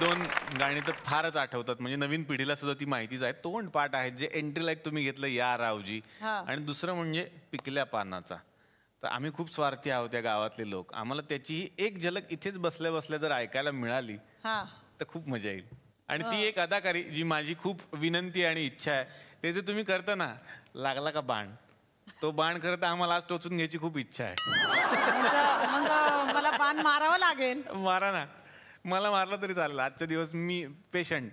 दोन गाणी तर फारच आठवतात, म्हणजे नवीन पिढीला सुद्धा ती माहितीच आहे. तोंड पाठ आहेत जे एंट्री लाईक तुम्ही घेतलं या रावजी, आणि दुसरं म्हणजे पिकल्या पानाचा. तर आम्ही खूप स्वार्थी आहोत या गावातले लोक. आम्हाला त्याचीही एक झलक इथेच बसल्या बसल्या जर ऐकायला मिळाली तर खूप मजा येईल. आणि ती एक अदाकारी जी माझी खूप विनंती आणि इच्छा आहे, ते जे तुम्ही करता ना, लागला का बाण, तो बाण करता आम्हाला आज टोचून घ्यायची खूप इच्छा आहे. मग मला बाण मारावं लागेल. मारा ना, मला मारलं तरी चालेल. आजचा दिवस मी पेशंट.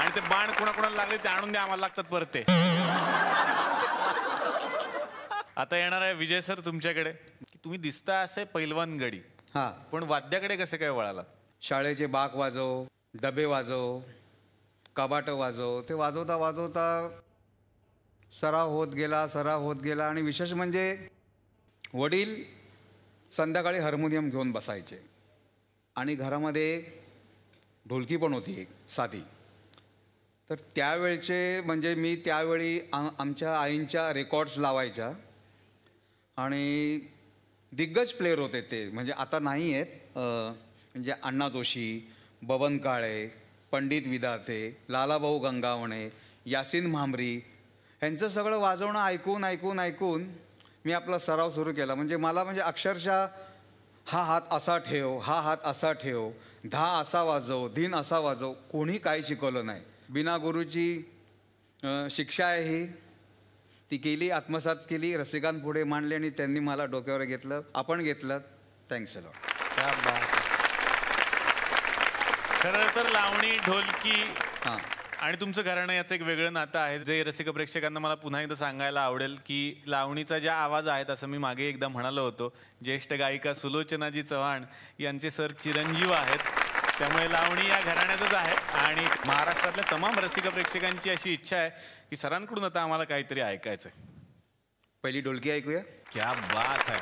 आणि ते बाण कोणाकोणाला लागले ते आणून द्या, आम्हाला लागतात परत ते. आता येणार आहे विजय सर तुमच्याकडे. तुम्ही दिसता असे पैलवान गडी, पण वाद्याकडे कसे काय वळाला? शाळेचे बाक वाजव, डबे वाजव, कबाट वाजव, ते वाजवता वाजवता सराव होत गेला आणि विशेष म्हणजे वडील संध्याकाळी हार्मोनियम घेऊन बसायचे आणि घरामध्ये ढोलकी पण होती एक साधी. तर त्यावेळचे म्हणजे मी त्यावेळी आमच्या आईंच्या रेकॉर्ड्स लावायच्या आणि दिग्गज प्लेयर होते ते, म्हणजे आता नाही आहेत, म्हणजे अण्णा जोशी, बबन काळे, पंडित विधाते, लालाभाऊ गंगावणे, यासिन म्हामरी ह्यांचं सगळं वाजवणं ऐकून ऐकून ऐकून मी आपला सराव सुरू केला. म्हणजे मला म्हणजे अक्षरशः हा हात असा ठेव, हा हात असा ठेव, धा असा वाजव, धीन असा वाजव, कोणी काही शिकवलं नाही. बिना गुरुची शिक्षा आहे ही. ती केली, आत्मसात केली, रसिकांपुढे मांडली आणि त्यांनी मला डोक्यावर घेतलं. आपण घेतलं. Thanks a lot. खरं तर लावणी, ढोलकी हां, आणि तुमचं घराणं याचं एक वेगळं नातं आहे, जे रसिक प्रेक्षकांना मला पुन्हा एकदा सांगायला आवडेल की लावणीचा ज्या आवाज आहेत, असं मी मागे एकदा म्हणालो होतो, ज्येष्ठ गायिका सुलोचनाजी चव्हाण यांचे सर चिरंजीव आहेत. त्यामुळे लावणी या घराण्यातच आहे आणि महाराष्ट्रातल्या तमाम रसिक प्रेक्षकांची अशी इच्छा आहे की सरांकडून आता आम्हाला काहीतरी ऐकायचं. पहिली ढोलकी ऐकूया. क्या बात है.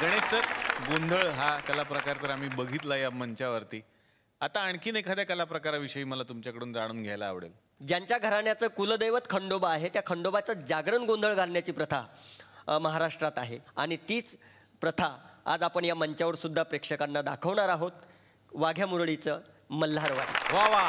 गणेश सर, गोंधळ हा कला प्रकार तर आम्ही बघितला या मंचावरती. आता आणखीन एखाद्या कला प्रकाराविषयी मला तुमच्याकडून जाणून घ्यायला आवडेल. ज्यांच्या घराण्याचं कुलदैवत खंडोबा आहे त्या खंडोबाचं जागरण गोंधळ घालण्याची प्रथा महाराष्ट्रात आहे आणि तीच प्रथा आज आपण या मंचावर सुद्धा प्रेक्षकांना दाखवणार आहोत. वाघ्या मुरळीचं मल्हारवाडी. वा वा.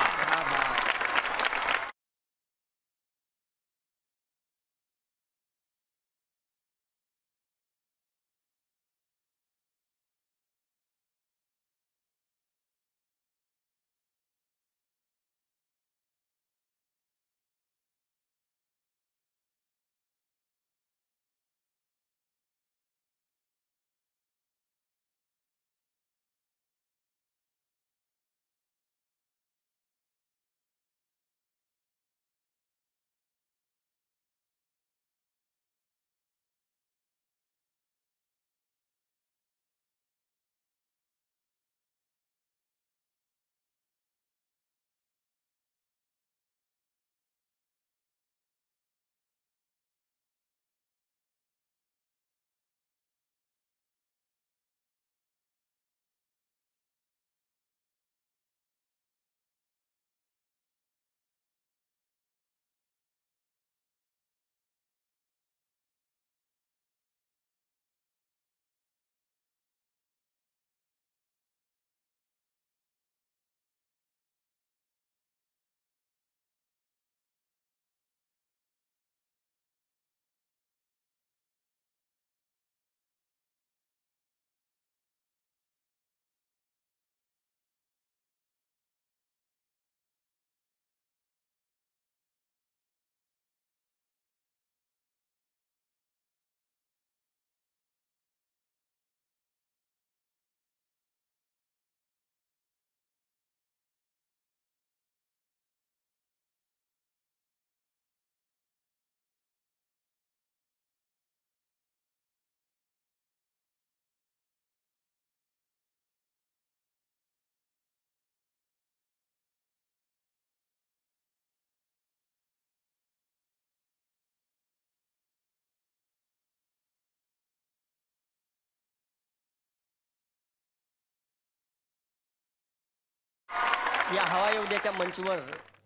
या हवा येऊ द्याच्या मंचवर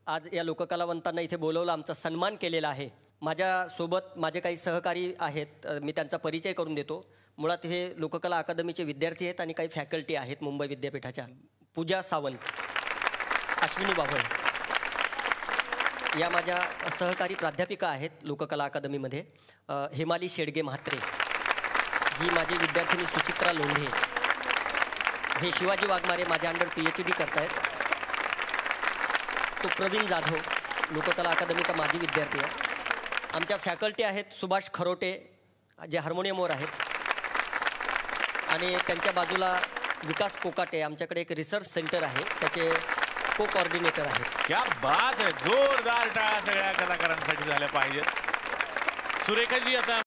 आज या लोककलावंतांना इथे बोलवलं, आमचा सन्मान केलेला आहे. माझ्यासोबत माझे काही सहकारी आहेत, मी त्यांचा परिचय करून देतो. मुळात हे लोककला अकादमीचे विद्यार्थी आहेत आणि काही फॅकल्टी आहेत मुंबई विद्यापीठाच्या. पूजा सावंत, अश्विनी बाभळ या माझ्या सहकारी प्राध्यापिका आहेत लोककला अकादमीमध्ये. हेमाली शेडगे म्हात्रे ही माझी विद्यार्थिनी सुचित्रा लोंढे. हे शिवाजी वाघमारे माझ्या अंडर PhD करतायत. तो प्रवीण जाधव लोककला अकादमीचा माजी विद्यार्थी आहे. आमच्या फॅकल्टी आहेत सुभाष खरोटे जे हार्मोनियमवर आहेत आणि त्यांच्या बाजूला विकास कोकाटे, आमच्याकडे एक रिसर्च सेंटर आहे त्याचे को कोऑर्डिनेटर आहेत. क्या बात आहे. जोरदार टाळ्या सगळ्या कलाकारांसाठी झाल्या पाहिजेत. सुरेखाजी, आता